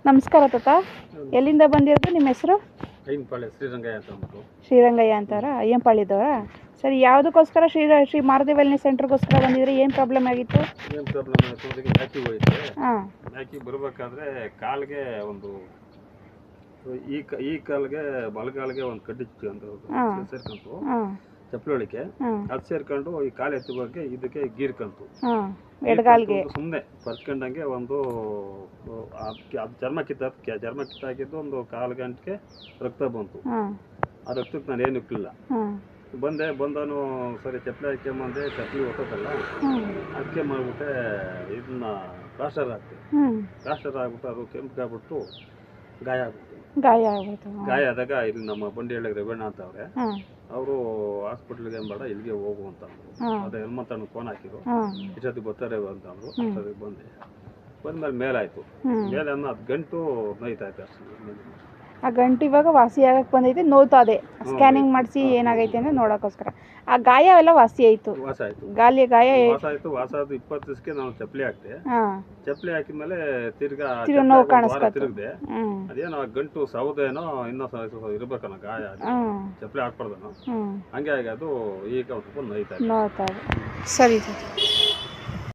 ನಮಸ್ಕಾರ ತಾತ. ಎಲ್ಲಿಂದ ಬಂದಿರೋದು? ನಿಮ್ಮ ಹೆಸರು? ಅಯ್ಯಂಪಾಳ್ಯ ಶ್ರೀರಂಗಯ್ಯ ಅಂತ ಅಂದ್ಬಿಟ್ಟು. ಶ್ರೀರಂಗಯ್ಯ ಅಂತಾರ? ಅಯ್ಯಂಪಾಳ್ಯದವರ? ಸರಿ, ಯಾವುದಕ್ಕೋಸ್ಕರ ಶ್ರೀ ಮಾರುತಿ ವೆಲ್ನೆಸ್ ಸೆಂಟರ್ಗೋಸ್ಕರ ಬಂದಿದ್ರಿ? ಏನು ಪ್ರಾಬ್ಲಮ್ ಆಗಿತ್ತು? ಏನು ಪ್ರಾಬ್ಲಮ್ ಆಯಿತು ಅದಕ್ಕೆ ಮ್ಯಾಕಿಗೆ ಹೋಯ್ತು. ಹಾಂ. ಮ್ಯಾಕಿಗೆ ಬರಬೇಕಾದ್ರೆ ಕಾಲಿಗೆ ಒಂದು ಈ ಕಾಲಿಗೆ ಬಲಗಾಲಿಗೆ ಒಂದು ಕಡ್ಡಿ ಸೇರ್ಕೊಂತು, ಚಪ್ಪಲಿ ಒಳಗೆ ಅದು ಸೇರ್ಕೊಂಡು ಈ ಕಾಲು ಎತ್ತುವಾಗ ಇದಕ್ಕೆ ಗೀರ್ಕಂತು. ಎಡಗಾಲ್ಗೆ ಸುಮ್ಮನೆ ಪರ್ಚ್ಕೊಂಡಂಗೆ ಒಂದು ಅದು ಚರ್ಮ ಕಿತ್ತಾಗಿದ್ದು ಒಂದು ಕಾಲು ಗಂಟೆಗೆ ರಕ್ತ ಬಂತು. ಆ ರಕ್ತಕ್ಕೆ ನಾನು ಏನು ಇಕ್ಲಿಲ್ಲ. ಬಂದನು ಸರಿ ಚಪ್ಪಲಿ ಹಾಕ್ಯಂಬಂದೆ, ಚಪ್ಪಲಿ ಹೊತ್ತಲ್ಲ ಅದಕ್ಕೆ ಮಾಡಿಬಿಟ್ಟೆ ಇದನ್ನ ಪ್ಲಾಸ್ಟರ್ ಹಾಕ್ತೆ. ಪ್ಲಾಸ್ಟರ್ ಆಗ್ಬಿಟ್ಟು ಅದು ಕೆಂಪಗಾಗ್ಬಿಟ್ಟು ಗಾಯ ಆಗ್ಬಿಟ್ಟು ಗಾಯ ಆದಾಗ ಇಲ್ಲಿ ನಮ್ಮ ಬಂಡಿ ಹೇಳಿ ರವೀಣ ಅಂತ ಅವ್ರೆ, ಅವರು ಹಾಸ್ಪಿಟ್ಲಿಗೆ ಬೇಡ ಇಲ್ಲಿಗೆ ಹೋಗು ಅಂತ ಅಂದರು. ಅದೇ ಹನುಮಂತನ ಫೋನ್ ಹಾಕಿದ್ರು, ಇಷ್ಟೊತ್ತಿಗೆ ಬರ್ತಾರೆ ಅಂತ ಅಂದರು. ಅಷ್ಟೊತ್ತಿಗೆ ಬಂದ್ಮೇಲೆ ಮೇಲಾಯ್ತು. ಮೇಲೆ ಅನ್ನೋ 10 ಗಂಟು ನೋಯ್ತಾಯ್ತು ಅಷ್ಟೇ. ಆ ಗಂಟು ಇವಾಗ ವಾಸಿ ಆಗಕ್ಕೆ ಬಂದೈತೆ, ನೋಯ್ತಾ ಇದೆ. ಸ್ಕ್ಯಾನಿಂಗ್ ಮಾಡಿಸಿ ಏನಾಗೈತೆ ಅಂತ ನೋಡೋಕ್ಕೋಸ್ಕರ. ಆ ಗಾಯ ಎಲ್ಲ ವಾಸಿ ಆಯಿತು? ವಾಸ ಆಯಿತು. ಗಾಯ ವಾಸ ಆಯಿತು. ವಾಸ ಆದ 20 ದಿವಸಕ್ಕೆ ನಾನು ಚಪ್ಪಲಿ ಹಾಕ್ತೆ. ಚಪ್ಪಲಿ ಹಾಕಿದ್ಮೇಲೆ ತಿರ್ಗಾ ನೋವು ಕಾಣಿಸ್ತಾ ತಿರುಗಿದೆ. ಅದೇನೋ ಗಂಟು ಸೌದೇನೋ ಇನ್ನೂ ಇರ್ಬೇಕನ್ನೋ ಗಾಯ, ಚಪ್ಪಲಿ ಹಾಕ್ಬಾರ್ದನೋ ಹಂಗೆ ಆಗಿ ಅದು ಈಗ ಒಂದು ಸ್ವಲ್ಪ ನೋಯ್ತಾ ಇದೆ. ಸರಿ ಸರಿ.